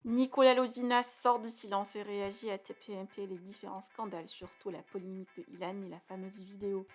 Nicolas Lozina sort du silence et réagit à TPMP les différents scandales, surtout la polémique de Ilan et la fameuse vidéo.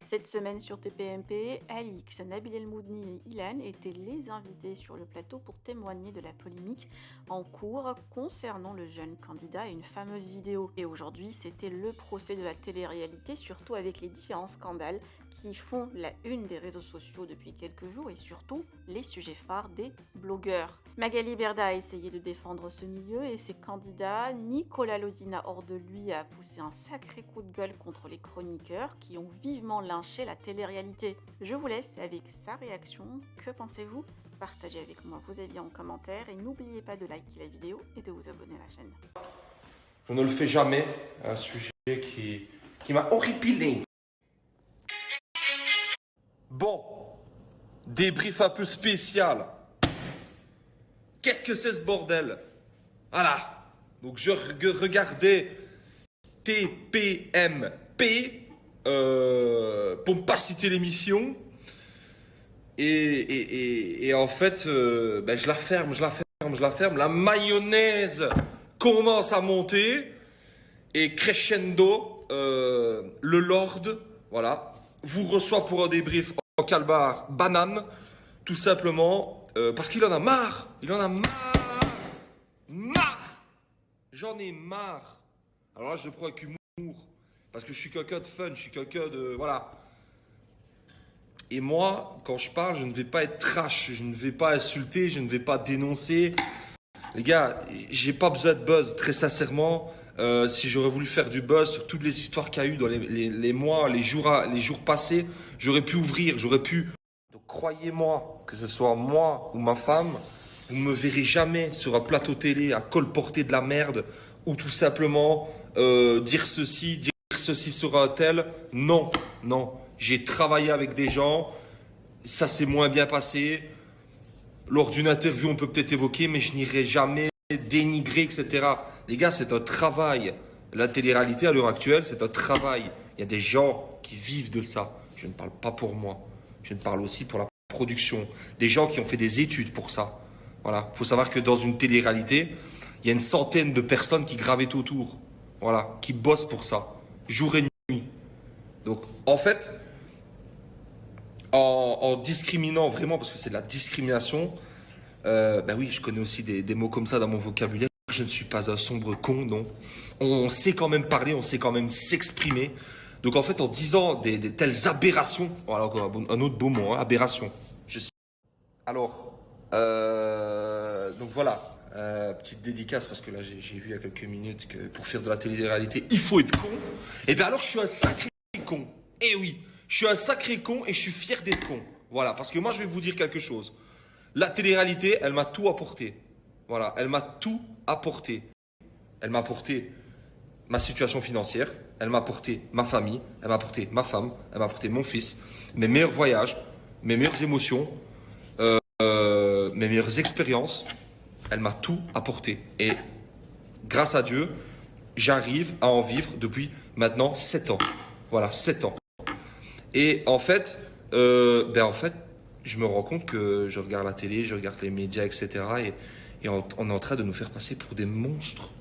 Cette semaine sur TPMP, Alix, Nabil El Moudni et Ilan étaient les invités sur le plateau pour témoigner de la polémique en cours concernant le jeune candidat et une fameuse vidéo. Et aujourd'hui, c'était le procès de la télé-réalité, surtout avec les différents scandales qui font la une des réseaux sociaux depuis quelques jours et surtout les sujets phares des blogueurs. Magali Berda a essayé de défendre ce milieu et ses candidats. Nicolas Lozina, hors de lui, a poussé un sacré coup de gueule contre les chroniqueurs qui ont vivement lynché la télé-réalité. Je vous laisse avec sa réaction. Que pensez-vous? Partagez avec moi vos avis en commentaire et n'oubliez pas de liker la vidéo et de vous abonner à la chaîne. Je ne le fais jamais, un sujet qui m'a horripilé. Bon, débrief un peu spécial. Qu'est-ce que c'est ce bordel? Voilà. Donc je regardais TPMP, pour ne pas citer l'émission. Et en fait, je la ferme. La mayonnaise commence à monter. Et crescendo, le Lord, voilà, vous reçoit pour un débrief en calbar banane, tout simplement, parce qu'il en a marre. Marre. J'en ai marre. Alors là, je le prends avec humour, parce que je suis quelqu'un de fun, je suis quelqu'un de... Voilà. Et moi, quand je parle, je ne vais pas être trash, je ne vais pas insulter, je ne vais pas dénoncer. Les gars, j'ai pas besoin de buzz, très sincèrement. Si j'aurais voulu faire du buzz sur toutes les histoires qu'il y a eu dans les mois, les jours passés, j'aurais pu ouvrir, j'aurais pu... Donc croyez-moi, que ce soit moi ou ma femme, vous ne me verrez jamais sur un plateau télé à colporter de la merde ou tout simplement dire ceci sur un tel. Non, non. J'ai travaillé avec des gens, ça s'est moins bien passé. Lors d'une interview, on peut peut-être évoquer, mais je n'irai jamais dénigrer, etc. Les gars, c'est un travail. La télé-réalité, à l'heure actuelle, c'est un travail. Il y a des gens qui vivent de ça. Je ne parle pas pour moi. Je ne parle aussi pour la production. Des gens qui ont fait des études pour ça. Voilà. Il faut savoir que dans une télé-réalité, il y a une centaine de personnes qui gravitent autour. Voilà. Qui bossent pour ça. Jour et nuit. Donc, en fait, en discriminant vraiment, parce que c'est de la discrimination, oui, je connais aussi des mots comme ça dans mon vocabulaire. Je ne suis pas un sombre con, non. On sait quand même parler, on sait quand même s'exprimer. Donc en fait, en disant des telles aberrations, voilà encore un autre beau mot, hein, aberration. Alors, donc voilà, petite dédicace parce que là j'ai vu il y a quelques minutes que pour faire de la télé-réalité, il faut être con. Et bien alors je suis un sacré con. Eh oui, je suis un sacré con et je suis fier d'être con. Voilà, parce que moi je vais vous dire quelque chose. La télé-réalité, elle m'a tout apporté. Voilà, elle m'a tout apporté. Elle m'a apporté ma situation financière, elle m'a apporté ma famille, elle m'a apporté ma femme, elle m'a apporté mon fils, mes meilleurs voyages, mes meilleures émotions, mes meilleures expériences. Elle m'a tout apporté. Et grâce à Dieu, j'arrive à en vivre depuis maintenant 7 ans. Voilà, 7 ans. Et en fait, je me rends compte que je regarde la télé, je regarde les médias, etc. Et on est en train de nous faire passer pour des monstres.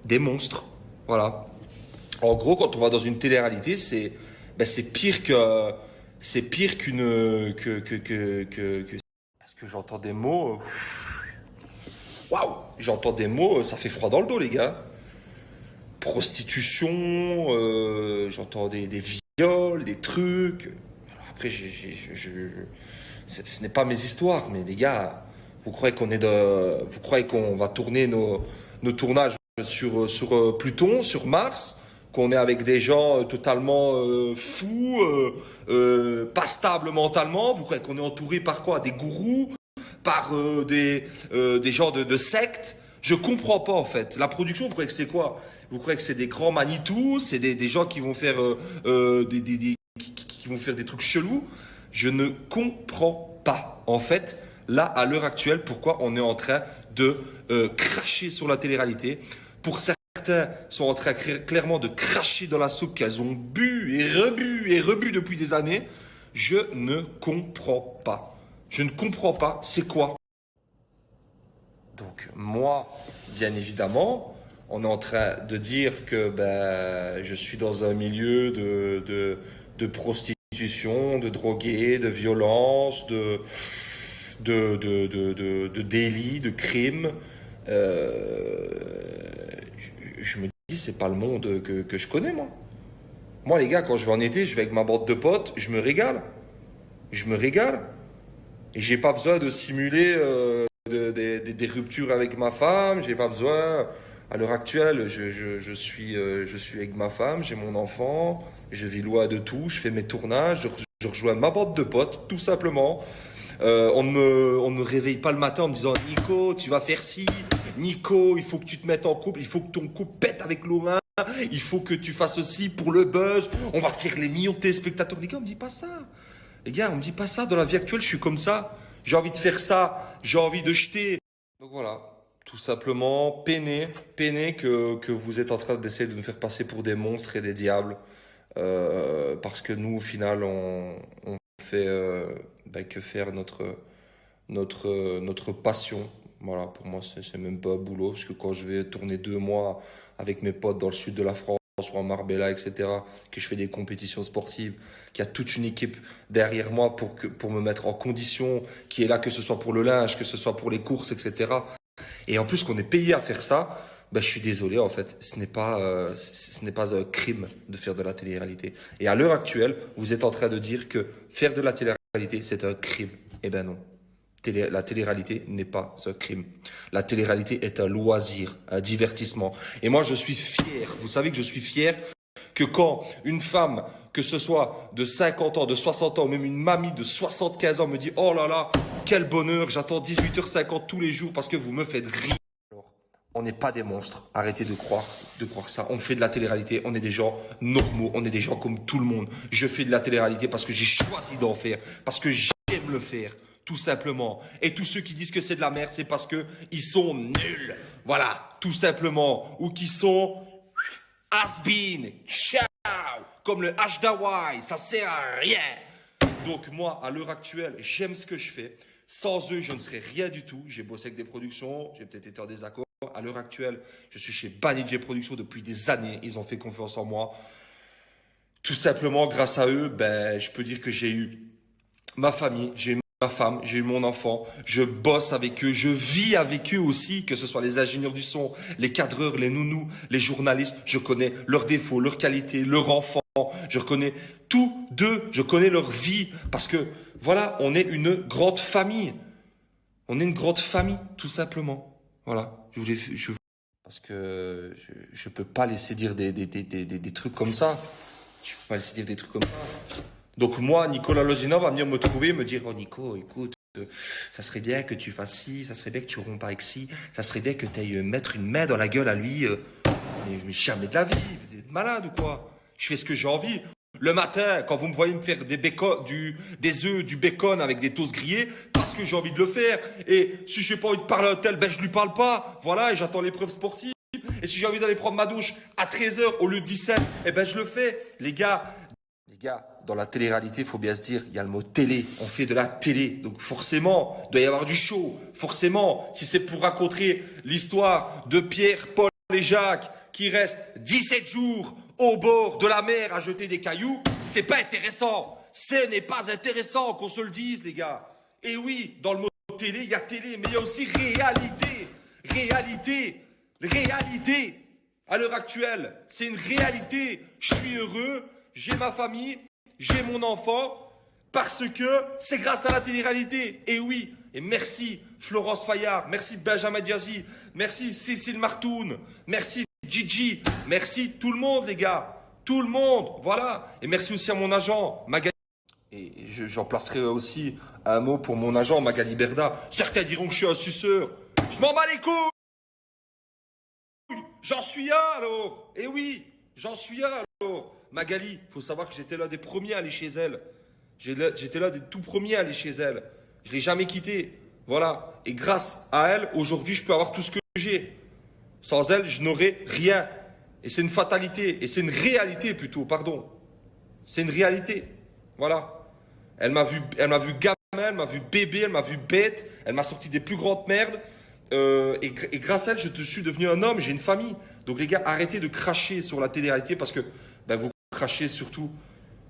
Des monstres. Voilà. En gros, quand on va dans une télé-réalité, c'est pire que... C'est pire Parce que j'entends des mots... Waouh! J'entends des mots, ça fait froid dans le dos, les gars. Prostitution, j'entends des viols, des trucs. Alors après, ce n'est pas mes histoires, mais les gars, vous croyez qu'on va tourner nos tournages sur Pluton, sur Mars, qu'on est avec des gens totalement fous, pas stables mentalement? Vous croyez qu'on est entouré par quoi? Des gourous, par des gens de sectes? Je comprends pas en fait. La production, vous croyez que c'est quoi? Vous croyez que c'est des grands Manitou? C'est des gens qui vont faire qui vont faire des trucs chelous? Je ne comprends pas. En fait, là, à l'heure actuelle, pourquoi on est en train de cracher sur la télé-réalité. Pour certains, certains sont en train clairement de cracher dans la soupe qu'elles ont bu et rebu depuis des années. Je ne comprends pas. Je ne comprends pas, c'est quoi? Donc moi, bien évidemment, on est en train de dire que je suis dans un milieu de prostitution, de drogués, de violence, de délits, de crimes. Euh, je me dis, c'est pas le monde que je connais, moi. Moi, les gars, quand je vais en été, je vais avec ma bande de potes, je me régale. Je me régale. Et j'ai pas besoin de simuler des ruptures avec ma femme. J'ai pas besoin. À l'heure actuelle, je suis avec ma femme, j'ai mon enfant, je vis loin de tout, je fais mes tournages, je rejoins ma bande de potes, tout simplement. On ne me réveille pas le matin en me disant Nico, tu vas faire ci, Nico, il faut que tu te mettes en couple, il faut que ton couple pète avec Laurent, il faut que tu fasses aussi pour le buzz, on va faire les millions de téléspectateurs. Les gars, on me dit pas ça. Les gars, on me dit pas ça. Dans la vie actuelle, je suis comme ça. J'ai envie de faire ça, j'ai envie de jeter. Donc voilà, tout simplement, peinez que vous êtes en train d'essayer de nous faire passer pour des monstres et des diables. Parce que nous, au final, on fait que faire notre passion. Voilà, pour moi, c'est même pas un boulot. Parce que quand je vais tourner 2 mois avec mes potes dans le sud de la France, ou en Marbella, etc., que je fais des compétitions sportives, qu'il y a toute une équipe derrière moi pour me mettre en condition, qui est là, que ce soit pour le linge, que ce soit pour les courses, etc. Et en plus qu'on est payé à faire ça, je suis désolé, en fait, ce n'est pas un crime de faire de la télé-réalité. Et à l'heure actuelle, vous êtes en train de dire que faire de la télé-réalité, c'est un crime. Eh ben non. La télé-réalité n'est pas un crime. La télé-réalité est un loisir, un divertissement. Et moi, je suis fier. Vous savez que je suis fier que quand une femme, que ce soit de 50 ans, de 60 ans, même une mamie de 75 ans me dit « Oh là là, quel bonheur, j'attends 18h50 tous les jours parce que vous me faites rire. » Alors, on n'est pas des monstres. Arrêtez de croire ça. On fait de la télé-réalité. On est des gens normaux. On est des gens comme tout le monde. Je fais de la télé-réalité parce que j'ai choisi d'en faire. Parce que j'aime le faire. Tout simplement. Et tous ceux qui disent que c'est de la merde, c'est parce que ils sont nuls. Voilà, tout simplement. Ou qui sont has-been, ciao, comme le H d'Hawaï, ça sert à rien. Donc moi, à l'heure actuelle, j'aime ce que je fais. Sans eux, je ne serais rien du tout. J'ai bossé avec des productions, j'ai peut-être été en désaccord. À l'heure actuelle, je suis chez Banijay Productions depuis des années. Ils ont fait confiance en moi. Tout simplement, grâce à eux, je peux dire que j'ai eu ma famille, j'ai eu ma femme, j'ai eu mon enfant, je bosse avec eux, je vis avec eux aussi, que ce soit les ingénieurs du son, les cadreurs, les nounous, les journalistes, je connais leurs défauts, leurs qualités, leurs enfants, je connais tous d'eux, je connais leur vie, parce que voilà, on est une grande famille. On est une grande famille, tout simplement. Voilà, parce que je peux pas laisser dire des trucs comme ça. Je peux pas laisser dire des trucs comme ça. Donc moi, Nicolas Lozina va venir me trouver, me dire « Oh Nico, écoute, ça serait bien que tu fasses ci, ça serait bien que tu rompes avec ci, ça serait bien que tu ailles mettre une main dans la gueule à lui. Mais jamais de la vie, vous êtes malade ou quoi? Je fais ce que j'ai envie. Le matin, quand vous me voyez me faire des œufs, du bacon avec des toasts grillés, parce que j'ai envie de le faire. Et si j'ai pas envie de parler à un tel, je lui parle pas. Voilà, et j'attends l'épreuve sportive. Et si j'ai envie d'aller prendre ma douche à 13h au lieu de 17, je le fais. Les gars, dans la télé-réalité, il faut bien se dire, il y a le mot télé, on fait de la télé. Donc forcément, il doit y avoir du show. Forcément, si c'est pour raconter l'histoire de Pierre, Paul et Jacques qui restent 17 jours au bord de la mer à jeter des cailloux, c'est pas intéressant. Ce n'est pas intéressant qu'on se le dise, les gars. Et oui, dans le mot télé, il y a télé, mais il y a aussi réalité. Réalité. À l'heure actuelle, c'est une réalité. Je suis heureux. J'ai ma famille, j'ai mon enfant, parce que c'est grâce à la télé-réalité. Et oui, et merci Florence Fayard, merci Benjamin Diazy, merci Cécile Martoun, merci Gigi, merci tout le monde les gars, tout le monde, voilà. Et merci aussi à mon agent, Magali. Et j'en placerai aussi un mot pour mon agent, Magali Berda. Certains diront que je suis un suceur. Je m'en bats les couilles. J'en suis un alors. Et oui, j'en suis un alors. Magali, il faut savoir que j'étais l'un des premiers à aller chez elle. J'étais l'un des tout premiers à aller chez elle. Je ne l'ai jamais quittée. Voilà. Et grâce à elle, aujourd'hui, je peux avoir tout ce que j'ai. Sans elle, je n'aurais rien. Et c'est une fatalité. Et c'est une réalité plutôt, pardon. C'est une réalité. Voilà. Elle m'a vu gamin, elle m'a vu bébé, elle m'a vu bête. Elle m'a sorti des plus grandes merdes. Et grâce à elle, je suis devenu un homme, j'ai une famille. Donc les gars, arrêtez de cracher sur la télé-réalité parce que ben, vous crachez surtout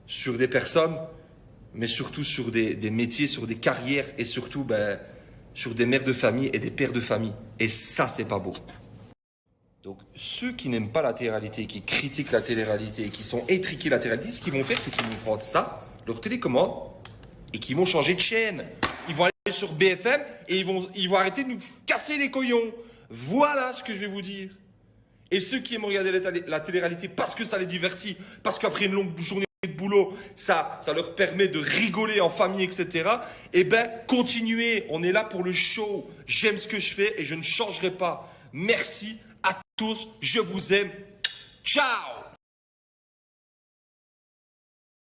sur des personnes, mais surtout sur des métiers, sur des carrières et surtout ben, sur des mères de famille et des pères de famille. Et ça, c'est pas beau. Donc ceux qui n'aiment pas la télé-réalité, qui critiquent la télé-réalité, qui sont étriqués la télé-réalité, ce qu'ils vont faire, c'est qu'ils vont prendre ça, leur télécommande, et qu'ils vont changer de chaîne. Ils vont aller sur BFM et ils vont arrêter de nous casser les couillons. Voilà ce que je vais vous dire. Et ceux qui aiment regarder la télé-réalité parce que ça les divertit, parce qu'après une longue journée de boulot, ça leur permet de rigoler en famille, etc. Eh ben, continuez. On est là pour le show. J'aime ce que je fais et je ne changerai pas. Merci à tous. Je vous aime. Ciao!